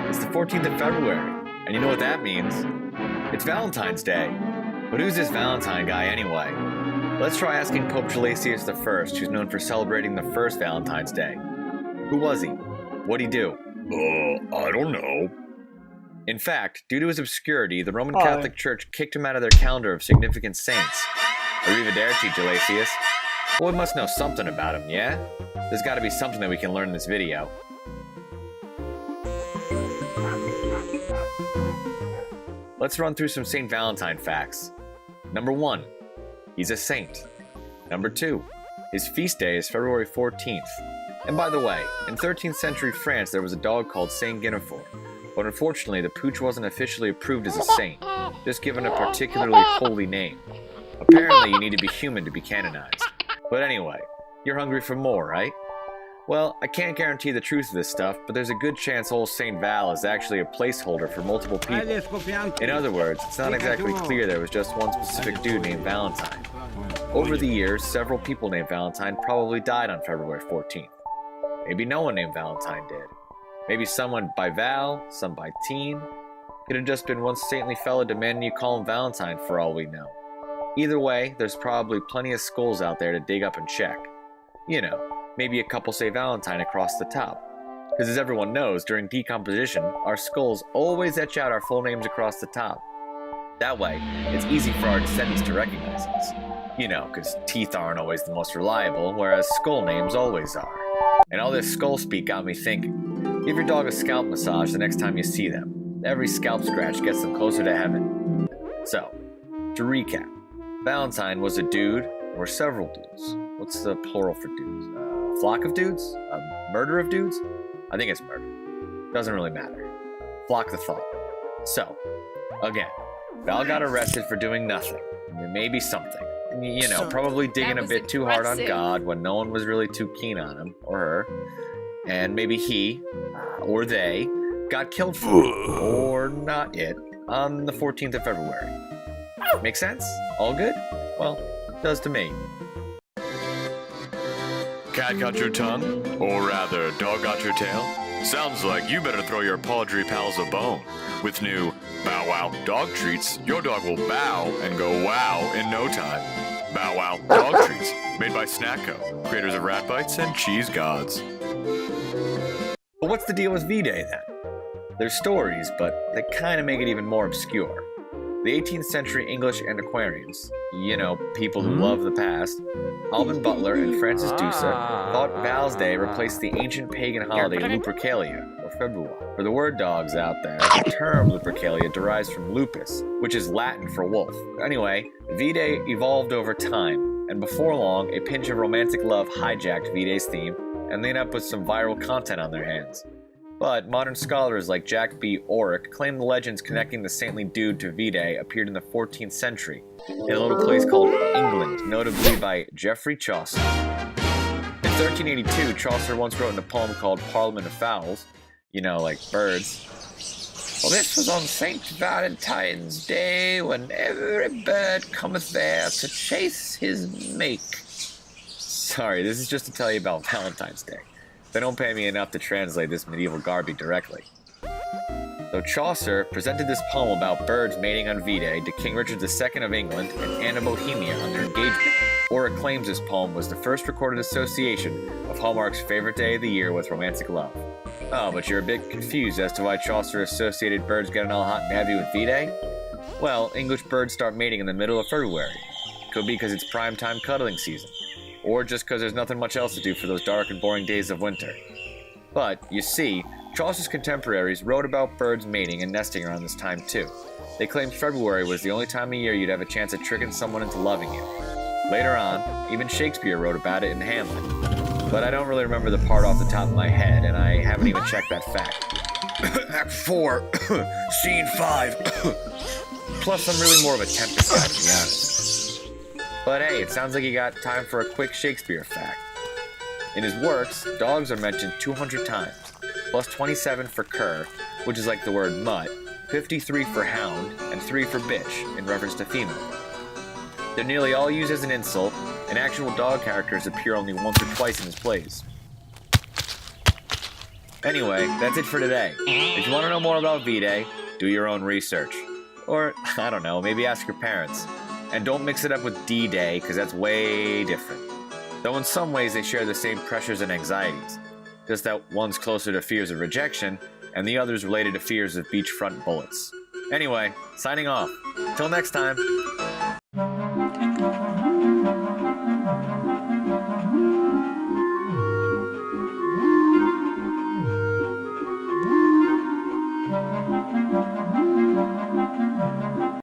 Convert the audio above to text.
It's the 14th of February, and you know what that means? It's Valentine's Day. But who's this Valentine guy anyway? Let's try asking Pope Gelasius I, who's known for celebrating the first Valentine's Day. Who was he? What'd he do? I don't know. In fact, due to his obscurity, the Roman Catholic Church kicked him out of their calendar of significant saints. Arrivederci, Gelasius. Well, we must know something about him, yeah? There's gotta be something that we can learn in this video. Let's run through some St. Valentine facts. Number 1, he's a saint. Number 2, his feast day is February 14th. And by the way, in 13th century France there was a dog called Saint Guinevere, but unfortunately the pooch wasn't officially approved as a saint, just given a particularly holy name. Apparently you need to be human to be canonized. But anyway, you're hungry for more, right? Well, I can't guarantee the truth of this stuff, but there's a good chance old St. Val is actually a placeholder for multiple people. In other words, it's not exactly clear there was just one specific dude named Valentine. Over the years, several people named Valentine probably died on February 14th. Maybe no one named Valentine did. Maybe someone by Val, some by Teen. Could have just been one saintly fella demanding you call him Valentine for all we know. Either way, there's probably plenty of skulls out there to dig up and check. You know, maybe a couple say Valentine across the top. Because as everyone knows, during decomposition, our skulls always etch out our full names across the top. That way, it's easy for our descendants to recognize us. You know, because teeth aren't always the most reliable, whereas skull names always are. And all this skull speak got me thinking. Give your dog a scalp massage the next time you see them. Every scalp scratch gets them closer to heaven. So, to recap, Valentine was a dude, or several dudes. What's the plural for dudes? A flock of dudes? A murder of dudes? I think it's murder. Doesn't really matter. Flock the thought. So, again, Val got arrested for doing nothing. Maybe something. You know, probably digging a bit too hard on God when no one was really too keen on him, or her. And maybe he, or they, got killed for it, or not yet, on the 14th of February. Make sense? All good? Well, does to me. Cat got your tongue? Or rather, dog got your tail? Sounds like you better throw your Paudry pals a bone. With new Bow Wow dog treats, your dog will bow and go wow in no time. Bow Wow dog treats, made by Snacko, creators of Rat Bites and Cheese Gods. But what's the deal with V-Day then? There's stories, but they kind of make it even more obscure. The 18th century English antiquarians, you know, people who love the past, Alban Butler and Francis Dusa thought Val's Day replaced the ancient pagan holiday Lupercalia, or February. For the word dogs out there, the term Lupercalia derives from lupus, which is Latin for wolf. Anyway, V-Day evolved over time, and before long, a pinch of romantic love hijacked V-Day's theme, and they ended up with some viral content on their hands. But modern scholars like Jack B. Orrick claim the legends connecting the saintly dude to V-Day appeared in the 14th century, in a little place called England, notably by Geoffrey Chaucer. In 1382, Chaucer once wrote in a poem called Parliament of Fowls, you know, like birds. Well, this was on St. Valentine's Day, when every bird cometh there to chase his mate. Sorry, this is just to tell you about Valentine's Day. They don't pay me enough to translate this medieval garbage directly. So Chaucer presented this poem about birds mating on V-Day to King Richard II of England and Anne of Bohemia on their engagement. Orrick claims this poem was the first recorded association of Hallmark's favorite day of the year with romantic love. Oh, but you're a bit confused as to why Chaucer associated birds getting all hot and heavy with V-Day? Well, English birds start mating in the middle of February. Could be because it's prime time cuddling season. Or just because there's nothing much else to do for those dark and boring days of winter. But, you see, Chaucer's contemporaries wrote about birds mating and nesting around this time too. They claimed February was the only time of year you'd have a chance at tricking someone into loving you. Later on, even Shakespeare wrote about it in Hamlet. But I don't really remember the part off the top of my head, and I haven't even checked that fact. Act 4, Scene 5. Plus, I'm really more of a Tempest guy, to be honest. But hey, it sounds like you got time for a quick Shakespeare fact. In his works, dogs are mentioned 200 times, plus 27 for cur, which is like the word mutt, 53 for hound, and 3 for bitch, in reference to female. They're nearly all used as an insult, and actual dog characters appear only once or twice in his plays. Anyway, that's it for today. If you want to know more about V-Day, do your own research. Or, I don't know, maybe ask your parents. And don't mix it up with D-Day, because that's way different. Though in some ways they share the same pressures and anxieties. Just that one's closer to fears of rejection, and the other's related to fears of beachfront bullets. Anyway, signing off. Till next time.